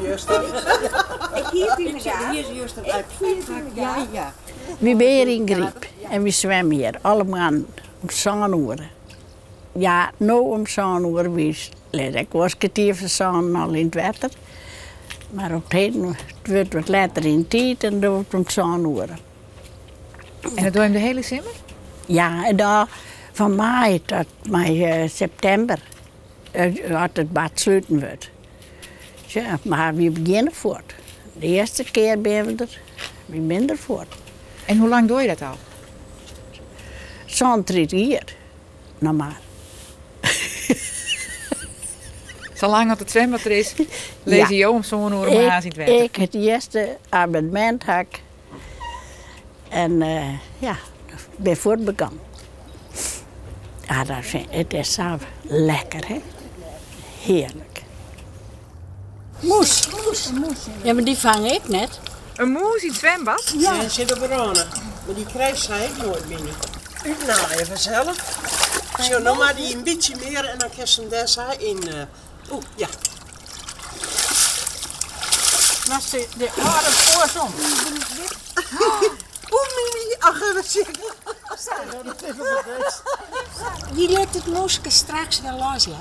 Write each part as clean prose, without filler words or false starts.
juist. Ik hield in elkaar. Hier is juist Ik hield in elkaar. ja. We weer in Griep en we zwemmen hier, allemaal om 7 uur. Ja, nou om 7 uur was het. Ik was kwartier van 7 al in het water. Maar op het heden, het wordt wat later in de tijd en dan wordt het om 7 uur. En dat doe je hem de hele zomer? Ja, en dan van mei tot september had het bad sluiten wordt. Ja, maar we beginnen voort. De eerste keer ben we er, we minder voort. En hoe lang doe je dat al? Zo'n 3 jaar, normaal. Zolang dat het zwembad er is, lees je om zo'n uur om haast in het water. Ik het eerste abonnement had en ja, ben voortbegonnen. Ja, het is zo lekker, hè? Heerlijk. Moes. Ja, maar die vang ik net. Een moes in het zwembad? Ja, die zit op Rona. Maar die krijgt zij nooit binnen. Uitnaaien vanzelf. Zo, nou maar die een beetje meer en dan kan ze hem daar zij in. Oeh, ja. Was de oude voorzon. Oeh, Mimi. Ach, wat zeg ik? Wie let het moeske straks wel los, ja?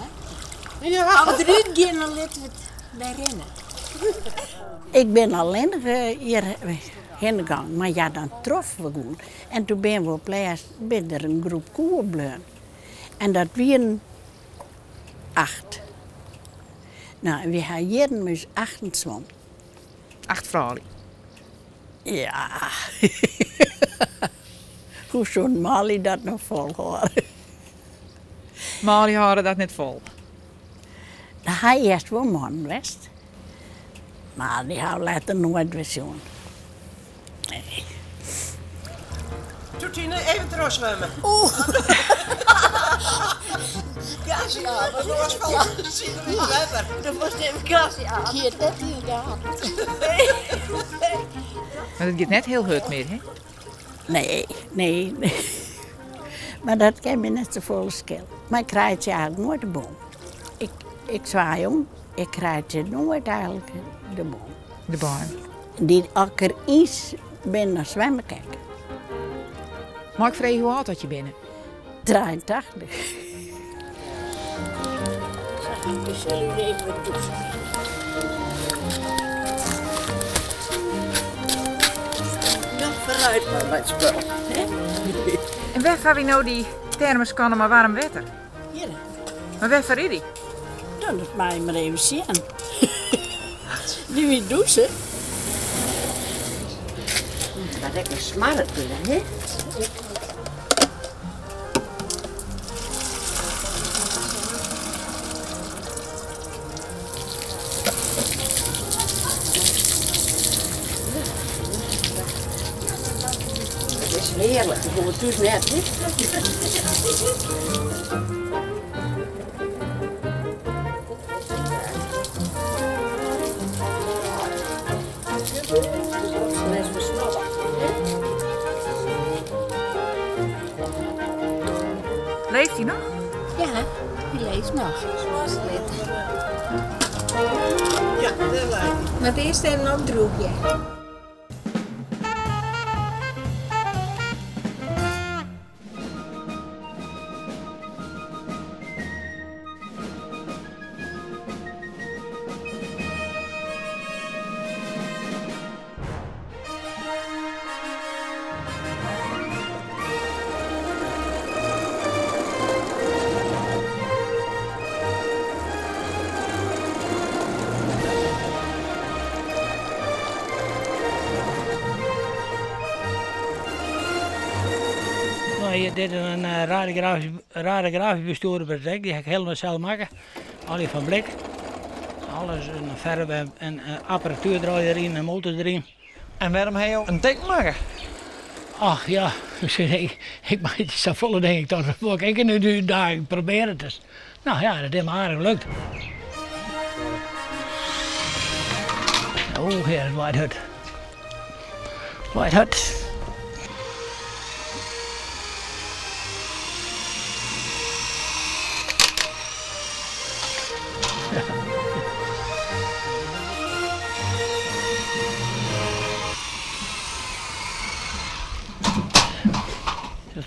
Ja. Als we eruit gaan, dan laten we het bij rennen. Ik ben alleen hier heen gegaan, maar ja, dan troffen we gewoon. En toen ben we op les, ben er een groep koeien bleven. En dat waren 8. Nou, we hebben hier dus 8 zwom. 8 vrouwen. Ja. Hoe zo'n Mali dat nog volhouden. Maar die houden dat net vol. Dan hij eerst wel man west. Maar die hebben later nooit weer zien. Nee. Toetine, even terugzwemmen. Gasje aan. Dat was van zien we in het water. Dan moest even gasje aan. Hier, dat hier gehad. Maar het gaat net heel hard meer, hè? Nee. Maar dat kan me net zo volle schil. Maar ik krijg je eigenlijk nooit de boom. Ik zwaai om, ik krijg je nooit eigenlijk de boom. De baan. Die als ik er iets ben naar zwemmen kijken. Maar ik vreeg hoe oud dat je binnen? 83. We zullen even wat doen. Dan vooruit maar met spul. En waar hebben we nou die thermoskannen maar warm water? Hier, Maar waar voor die? dan dat mag je maar even zien. Die wie douchen. Wat lekker smarren kunnen, hè? Het is heerlijk, ik hoor het dus net, hè? Leeft hij nog? Ja, die leeft nog. Zoals het lid. Ja, daar lijkt hij. Maar eerst even een opdroegje. Dit is een radiografisch bestuurder project, die ga ik helemaal zelf maken. Alles van blik, alles, een verf en apparatuur erin, een motor erin. En waarom heb je een teken maken? Ach ja, ik maak het zo volle denk ik toch. Ik nu daar probeer het eens. Nou ja, dat is me aardig gelukt. Oh, hier is White Hut. White Hut.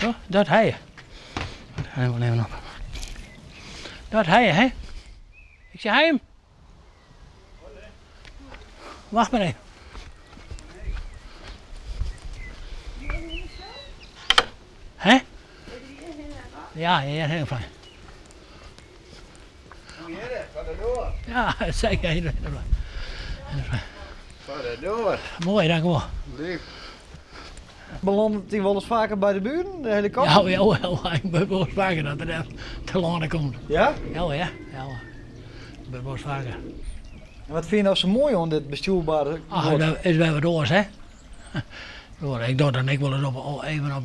Zo, dat hij je. Dat ga ik wel even op. Dat hij je, hè? Ik zeg hij hem. Wacht maar even. Hè? Ja, heel fijn. Ja, zeker. Heel fijn. Mooi, dank u wel. Belandt hij wel eens vaker bij de buren, de helikopter? Ja, ik ben wel eens vaker dat er te landen komt. Ja? Ja. Ik ben wel eens vaker. En wat vind je nou zo mooi aan dit bestuurbare? Ach, dat is wel wat oors, hè? Ik doe dan ik wel eens even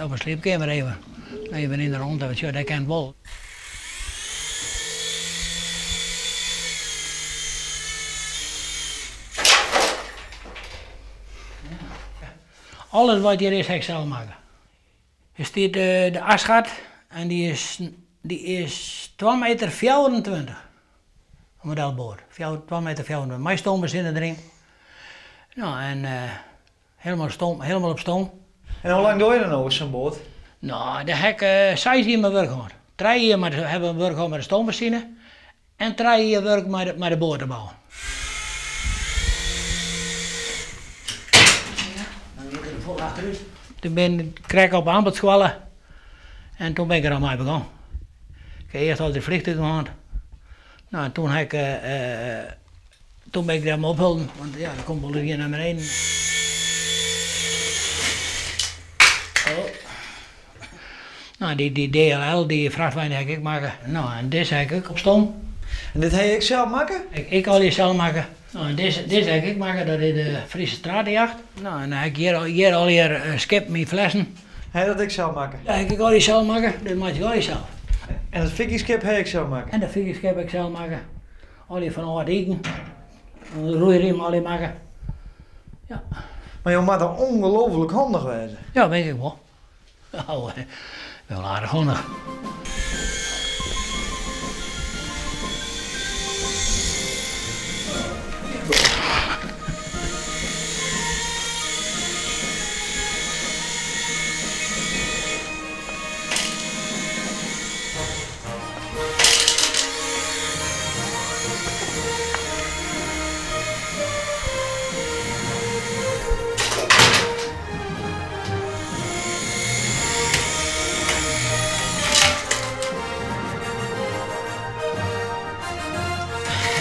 op een sleepkamer even in de rond, dat kan wel. Alles wat hier is, ga ik zelf maken. Hier staat de asgat en die is 2,24 meter. Een modelboot, 2,24 meter. Mijn stoombenzin erin. Nou, en helemaal op stoom. En hoe lang doe je dan nou zo'n boot? Nou, daar heb ik 6 jaar mijn werk gehad. 3 jaar hebben we werk gehad met de stoommachine en 3 jaar werk met de boot te bouwen. Toen kreeg ik op aanbodschwallen en toen ben ik er al mee begonnen. Ik heb eerst al de vliegtuig gehad. Nou, toen ben ik daar maar ophouden, want ja, dan komt wel hier naar beneden. Oh. Nou, die DLL, die vrachtwagen heb ik maken. Nou, en deze heb ik op stoom. En dit heb je zelf maken? Ik al die zelf maken. Nou, en deze heb ik maken, dat is de Friese stratenjacht. Nou, en dan heb ik hier al skip met flessen. Heb je dat ik zelf maken? Dat heb ik al die zelf maken, dat maak ik al die zelf. En het fikkieskip heb ik zelf maken? En de fikkieskip heb ik zelf maken. Al die van Oud Eken. De roeiriem al die maken. Ja. Maar je moet dan ongelooflijk handig wezen. Ja, weet ik wel. Nou, wel aardig handig.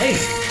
Hey.